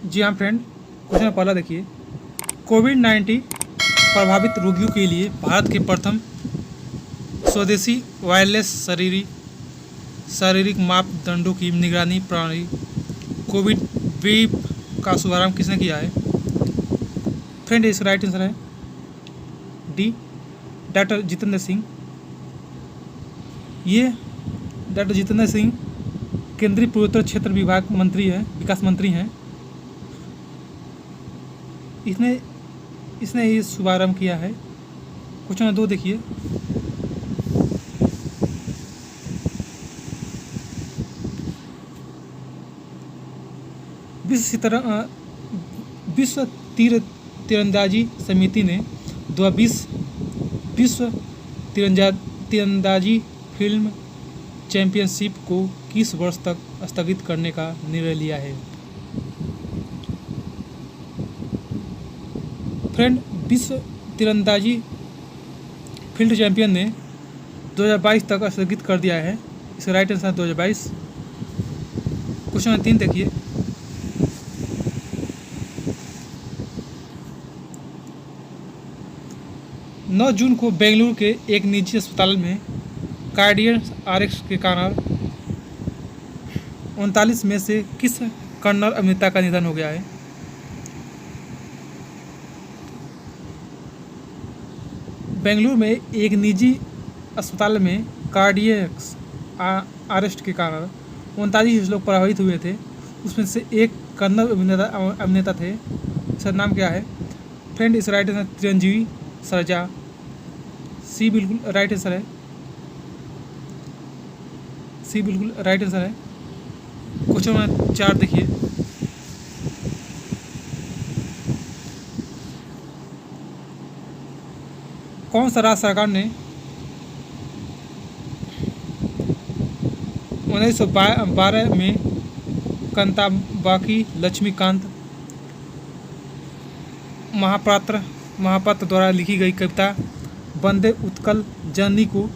जी हाँ friend, question पहला देखिए। कोविड-19 प्रभावित रोगियों के लिए भारत के प्रथम स्वदेशी वायरलेस शारीरिक मापदंडों की निगरानी प्रणाली कोविड वेब का शुभारंभ किसने किया है? फ्रेंड, इसका राइट आंसर है डी, डॉक्टर जितेंद्र सिंह। ये डॉक्टर जितेंद्र सिंह केंद्रीय पूर्वोत्तर क्षेत्र विभाग मंत्री है, विकास मंत्री हैं। इसने ये शुभारंभ किया है। क्वेश्चन नंबर 2 देखिए। विश्व तीरंदाजी समिति ने 2020 विश्व तीरंदाजी फिल्म चैंपियनशिप को किस वर्ष तक स्थगित करने का निर्णय लिया है? फ्रेंड, विश्व तीरंदाजी फील्ड चैंपियन ने 2022 तक स्थगित कर दिया है। इसका राइट आंसर 2022। क्वेश्चन नंबर 3 देखिए। नौ जून को बेंगलुरु के एक निजी अस्पताल में कार्डियक अरेस्ट के कारण 39 में से किस कन्नड़ अभिनेता का निधन हो गया है? बेंगलुरु में एक निजी अस्पताल में कार्डियक अरेस्ट के कारण 39 लोग प्रभावित हुए थे। उसमें से एक कन्नड़ अभिनेता थे। इसका नाम क्या है? फ्रेंड, इस राइट आंसर चिरंजीवी सरजा। सी बिल्कुल राइट आंसर है। सी बिल्कुल राइट आंसर है। क्वेश्चन नंबर 4 देखिए। कौन सा राज्य सरकार ने 1912 में कंताबाकी लक्ष्मीकांत महापात्र द्वारा लिखी गई कविता वंदे उत्कल जननी को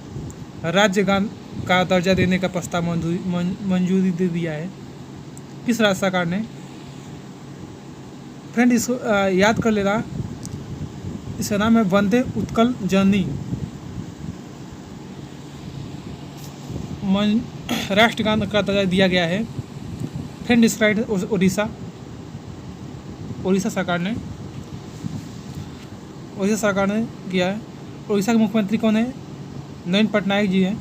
राज्यगान का दर्जा देने का प्रस्ताव मंजूरी दे दिया है? किस राज्य सरकार ने? फ्रेंड, इसको याद कर लेना। इसका नाम है वंदे उत्कल जननी। राष्ट्रगान का दर्जा दिया गया है। फ्रेंड, इस राइट उड़ीसा सरकार ने किया है। उड़ीसा के मुख्यमंत्री कौन है? नवीन पटनायक जी हैं।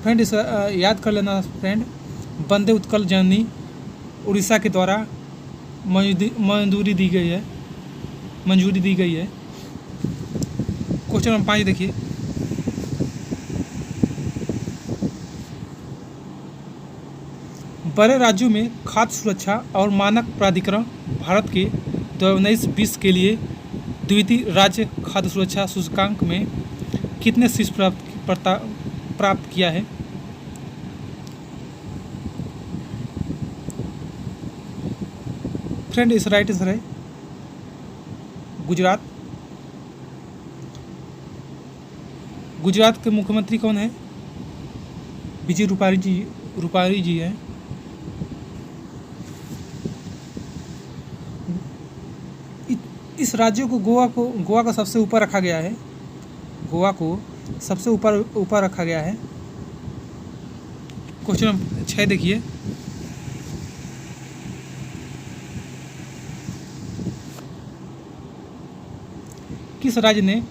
फ्रेंड, इस याद कर लेना फ्रेंड। वंदे उत्कल जननी उड़ीसा के द्वारा मंजूरी दी गई है। क्वेश्चन नंबर 5 देखिए। बड़े राज्यों में खाद्य सुरक्षा और मानक प्राधिकरण भारत के 2019-20 के लिए द्वितीय राज्य खाद्य सुरक्षा सूचकांक में कितने शीर्ष प्राप्त किया है? फ्रेंड, इस राइट आंसर है गुजरात। गुजरात के मुख्यमंत्री कौन है? विजय रूपाणी जी हैं। इस राज्य को गोवा का सबसे ऊपर रखा गया है। गोवा को सबसे ऊपर रखा गया है। क्वेश्चन नंबर 6 देखिए। किस राज्य ने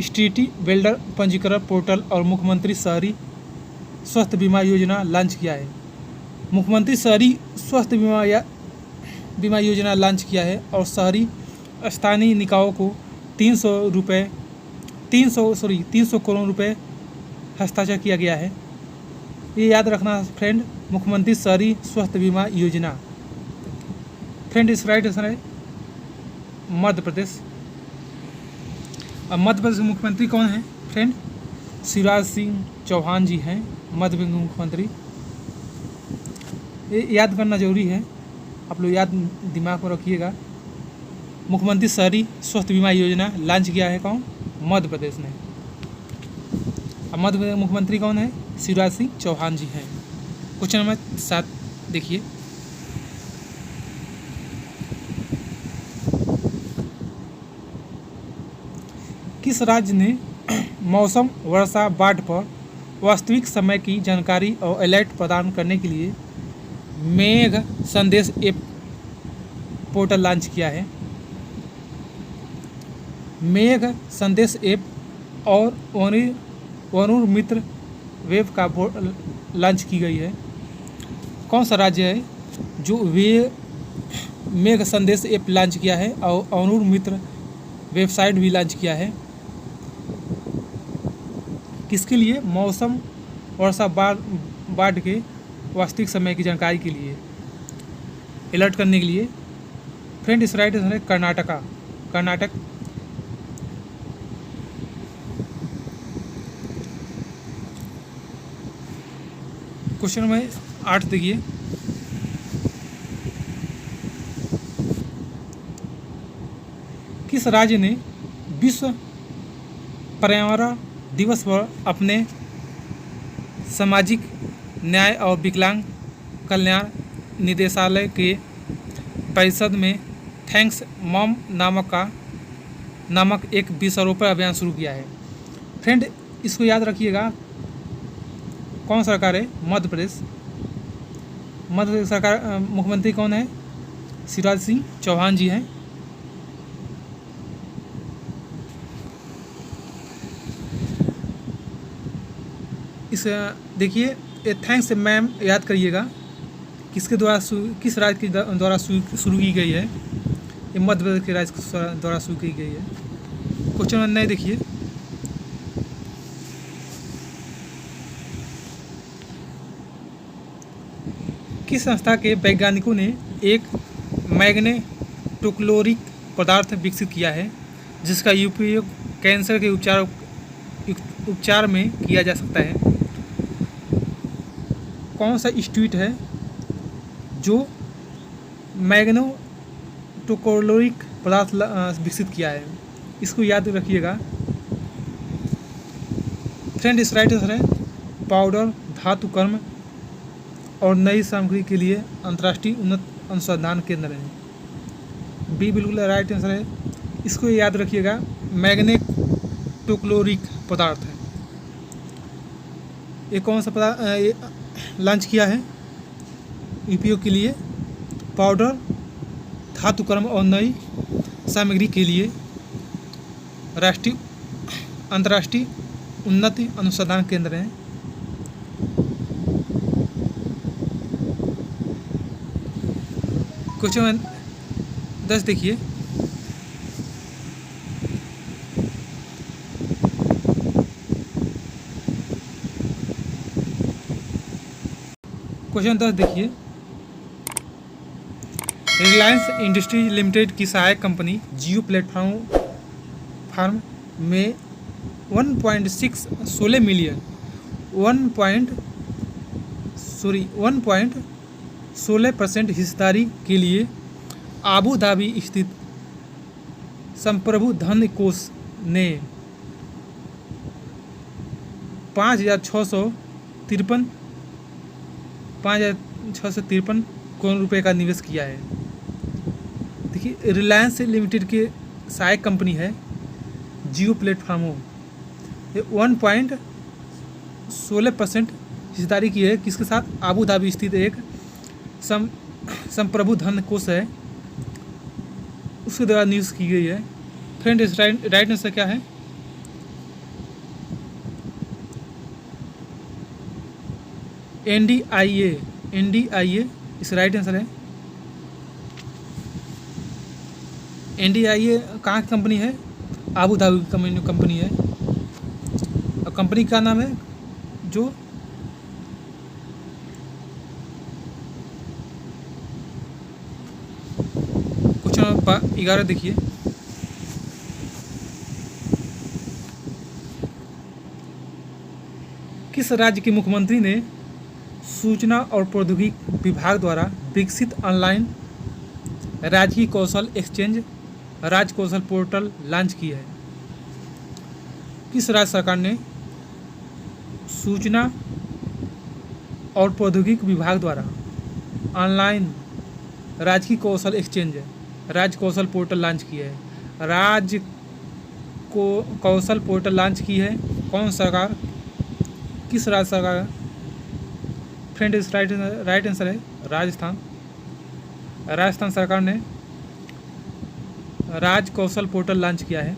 स्ट्रीटी वेल्डर पंजीकरण पोर्टल और मुख्यमंत्री शहरी स्वास्थ्य बीमा योजना लॉन्च किया है? मुख्यमंत्री शहरी स्वास्थ्य बीमा योजना लॉन्च किया है और शहरी स्थानीय निकायों को 300 करोड़ रुपए हस्ताक्षर किया गया है। ये याद रखना फ्रेंड, मुख्यमंत्री शहरी स्वास्थ्य बीमा योजना। फ्रेंड, इस राइट आंसर है मध्य प्रदेश। अब मध्य प्रदेश के मुख्यमंत्री कौन है? फ्रेंड, शिवराज सिंह चौहान जी हैं मध्य प्रदेश के मुख्यमंत्री। ये याद करना जरूरी है, आप लोग याद दिमाग में रखिएगा। मुख्यमंत्री शहरी स्वास्थ्य बीमा योजना लॉन्च किया है कौन? मध्य प्रदेश ने। अब मध्य प्रदेश मुख्यमंत्री कौन है? शिवराज सिंह चौहान जी हैं। क्वेश्चन नंबर 7 देखिए। किस राज्य ने मौसम, वर्षा, बाढ़ पर वास्तविक समय की जानकारी और अलर्ट प्रदान करने के लिए मेघ संदेश ऐप पोर्टल लॉन्च किया है? मेघ संदेश ऐप और वरुण मित्र वेब का लॉन्च की गई है। कौन सा राज्य है जो वे मेघ संदेश ऐप लॉन्च किया है और वरुण मित्र वेबसाइट भी लॉन्च किया है? किसके लिए? मौसम, वर्षा, बाढ़ के वास्तविक समय की जानकारी के लिए, अलर्ट करने के लिए। फ्रेंड इस राइट आंसर है कर्नाटक। क्वेश्चन नंबर 8 देखिए। किस राज्य ने विश्व पर्यावरण दिवस पर अपने सामाजिक न्याय और विकलांग कल्याण निदेशालय के परिषद में थैंक्स मॉम नामक एक वृक्षारोपण अभियान शुरू किया है? फ्रेंड इसको याद रखिएगा, कौन सरकार है? मध्य प्रदेश सरकार। मुख्यमंत्री कौन है? शिवराज सिंह चौहान जी हैं। इस देखिए थैंक्स मैम याद करिएगा, किसके द्वारा किस राज्य के द्वारा शुरू की गई है? ये मध्य प्रदेश के राज्य के द्वारा शुरू की गई है। क्वेश्चन नंबर 9 देखिए। किस संस्था के वैज्ञानिकों ने एक मैग्नेटोक्लोरिक पदार्थ विकसित किया है जिसका उपयोग कैंसर के उपचार में किया जा सकता है? कौन सा इंस्टीट्यूट है जो मैग्नेटोक्लोरिक पदार्थ विकसित किया है? इसको याद रखिएगा। फ्रेंड इस राइट आंसर है पाउडर, धातु कर्म और नई सामग्री के लिए अंतर्राष्ट्रीय उन्नत अनुसंधान केंद्र है। बी बिल्कुल राइट आंसर है। इसको याद रखिएगा, मैग्नेटोक्लोरिक पदार्थ है। ये कौन सा पदार्थ लॉन्च किया है उपयोग के लिए? पाउडर, धातु कर्म और नई सामग्री के लिए अंतर्राष्ट्रीय उन्नति अनुसंधान केंद्र है। क्वेश्चन 10 देखिए। क्वेश्चन 10 देखिए। रिलायंस इंडस्ट्रीज लिमिटेड की सहायक कंपनी जियो प्लेटफॉर्म में 1.16% हिस्सेदारी के लिए आबू धाबी स्थित संप्रभु धन कोष ने 5,653 करोड़ रुपए का निवेश किया है। देखिए रिलायंस लिमिटेड के सहायक कंपनी है जियो प्लेटफॉर्म, ये 1.16% हिस्सेदारी की है किसके साथ? आबू धाबी स्थित एक संप्रभु धन कोष है, उसके द्वारा निवेश की गई है। फ्रेंड इस राइट आंसर क्या है? NDIA इस राइट आंसर है। NDIA कहाँ की कंपनी है? आबू धाबी की कंपनी है। और कंपनी का नाम है जो क्वेश्चन नंबर 11 देखिए। किस राज्य के मुख्यमंत्री ने सूचना और प्रौद्योगिकी विभाग द्वारा विकसित ऑनलाइन राजकीय कौशल एक्सचेंज राज्य कौशल पोर्टल लॉन्च की है? किस राज्य सरकार ने सूचना और प्रौद्योगिकी विभाग द्वारा ऑनलाइन राजकीय कौशल एक्सचेंज राज्य कौशल पोर्टल लॉन्च की है? राज्य कौशल पोर्टल लॉन्च की है? कौन सरकार, किस राज्य सरकार? फ्रेंड इस राइट आंसर है राजस्थान। राजस्थान सरकार ने राज कौशल पोर्टल लॉन्च किया है,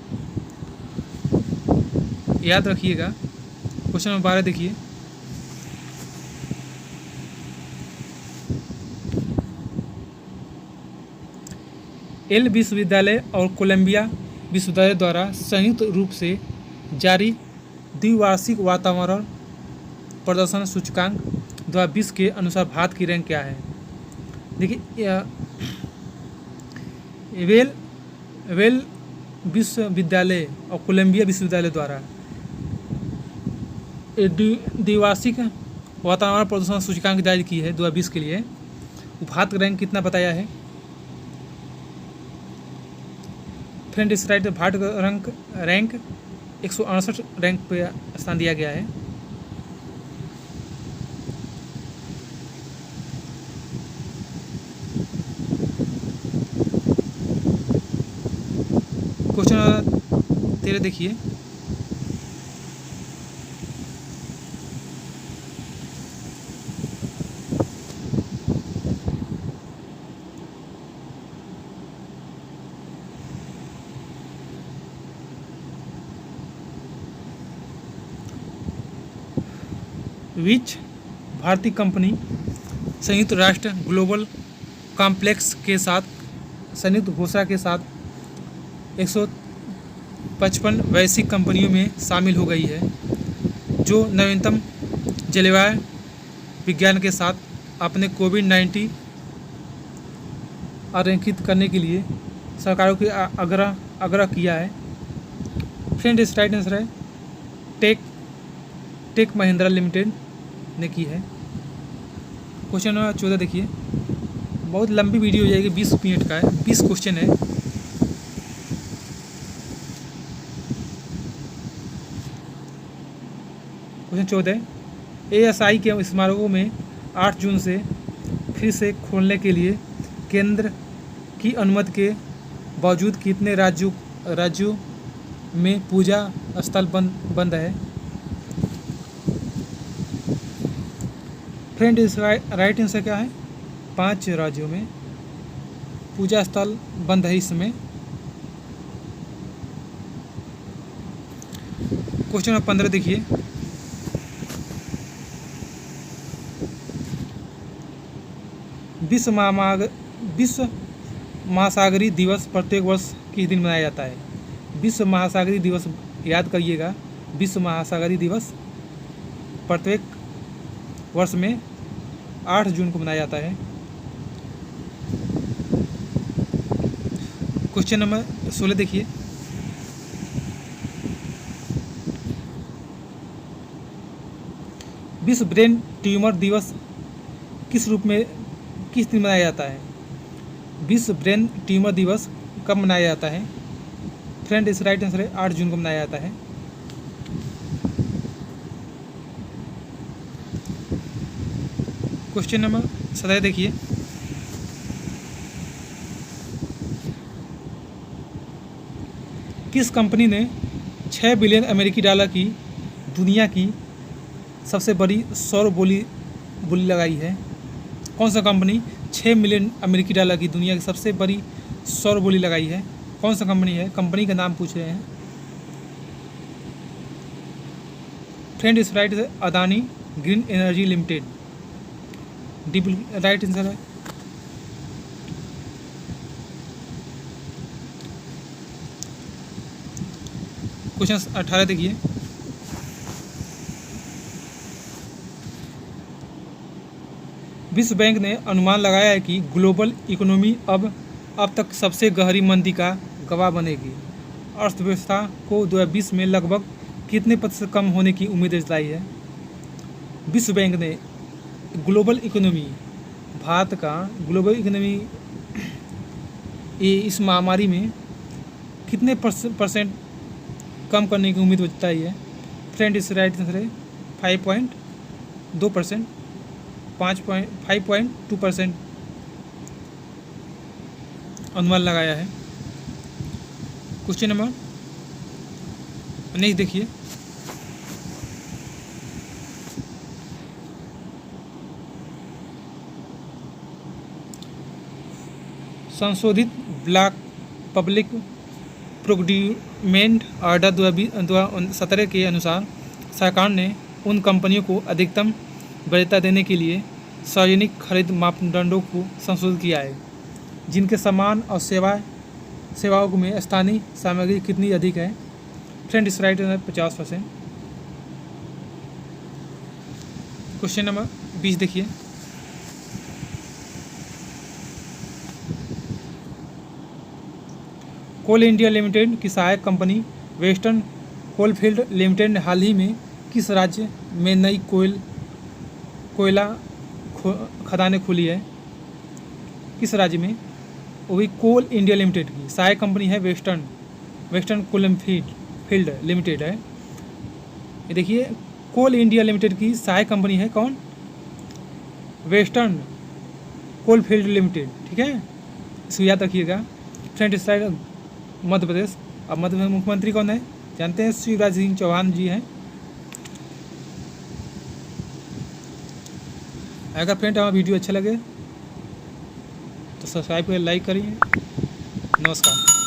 याद रखिएगा। क्वेश्चन नंबर 12 देखिए, येल विश्वविद्यालय और कोलंबिया विश्वविद्यालय द्वारा संयुक्त रूप से जारी द्विवार्षिक वातावरण प्रदर्शन सूचकांक 2020 के अनुसार भारत की रैंक क्या है? देखिए, वेल विश्वविद्यालय और कोलंबिया विश्वविद्यालय द्वारा द्विवार्षिक वातावरण प्रदूषण सूचकांक जारी की है 2020 के लिए। भारत का रैंक कितना बताया है? फ्रेंड इस राइट, भारत का रैंक 168 रैंक पे स्थान दिया गया है। क्वेश्चन 13 देखिए, विच भारतीय कंपनी संयुक्त राष्ट्र ग्लोबल कॉम्प्लेक्स के साथ संयुक्त घोषणा के साथ 155 वैश्विक कंपनियों में शामिल हो गई है, जो नवीनतम जलवायु विज्ञान के साथ अपने कोविड-19 आरेखित करने के लिए सरकारों की आग्रह किया है। फ्रेंड इस राइट आंसर है टेक महिंद्रा लिमिटेड ने की है। क्वेश्चन नंबर 14 देखिए, बहुत लंबी वीडियो हो जाएगी, 20 मिनट का है, 20 क्वेश्चन है। क्वेश्चन 14, ASI के स्मारकों में 8 जून से फिर से खोलने के लिए केंद्र की अनुमति के बावजूद कितने राज्यों में पूजा स्थल बंद है? फ्रेंड इस राइट आंसर क्या है? 5 राज्यों में पूजा स्थल बंद है इस समय। क्वेश्चन नंबर 15 देखिए, विश्व महासागरीय दिवस प्रत्येक वर्ष किस दिन मनाया जाता है? विश्व महासागरीय दिवस, याद करिएगा, विश्व महासागरीय दिवस प्रत्येक वर्ष में 8 जून को मनाया जाता है। क्वेश्चन नंबर 16 देखिए, विश्व ब्रेन ट्यूमर दिवस किस दिन मनाया जाता है? विश्व ब्रेन ट्यूमर दिवस कब मनाया जाता है? फ्रेंड इस राइट आंसर है 8 जून को मनाया जाता है। क्वेश्चन नंबर 17 देखिए, किस कंपनी ने 6 बिलियन अमेरिकी डॉलर की दुनिया की सबसे बड़ी सौर बोली लगाई है? कौन सा कंपनी 6 मिलियन अमेरिकी डॉलर की दुनिया की सबसे बड़ी सौर बोली लगाई है? कौन सा कंपनी है? कंपनी का नाम पूछ रहे हैं। फ्रेंड इस राइट है Adani green energy limited, right answer है। क्वेश्चन 18 देखिए, विश्व बैंक ने अनुमान लगाया है कि ग्लोबल इकोनॉमी अब तक सबसे गहरी मंदी का गवाह बनेगी। अर्थव्यवस्था को 2020 में लगभग कितने प्रतिशत कम होने की उम्मीद जताई है? विश्व बैंक ने ग्लोबल इकोनॉमी, भारत का ग्लोबल इकोनॉमी इस महामारी में कितने परसेंट कम करने की उम्मीद जताई है? फ्रेंड इस राइट आंसर है 5.2%, 5.2% अनुमान लगाया है। क्वेश्चन नंबर नेक्स्ट देखिए, संशोधित ब्लॉक पब्लिक प्रोक्यूरमेंट ऑर्डर 2017 के अनुसार सरकार ने उन कंपनियों को अधिकतम वरीयता देने के लिए सार्वजनिक खरीद मापदंडों को संशोधित किया है, जिनके सामान और सेवाओं में स्थानीय सामग्री कितनी अधिक है। फ्रेंड इस राइट है 50%। क्वेश्चन नंबर 20 देखिए, कोल इंडिया लिमिटेड की सहायक कंपनी वेस्टर्न कोलफील्ड लिमिटेड ने हाल ही में किस राज्य में नई कोयला खदानें खोली है? किस राज्य में? वो भी कोल इंडिया लिमिटेड की सहायक कंपनी है वेस्टर्न कोलफील्ड लिमिटेड है। ये देखिए, कोल इंडिया लिमिटेड की सहायक कंपनी है कौन? Western coalfield limited. ठीक है, इसको याद रखिएगा। फ्रेंड इस साइड मध्य प्रदेश। अब मध्य प्रदेश मुख्यमंत्री कौन है जानते हैं? शिवराज सिंह चौहान जी हैं। अगर फ्रेंड हमारा वीडियो अच्छा लगे तो सब्सक्राइब करें, लाइक करिए। नमस्कार।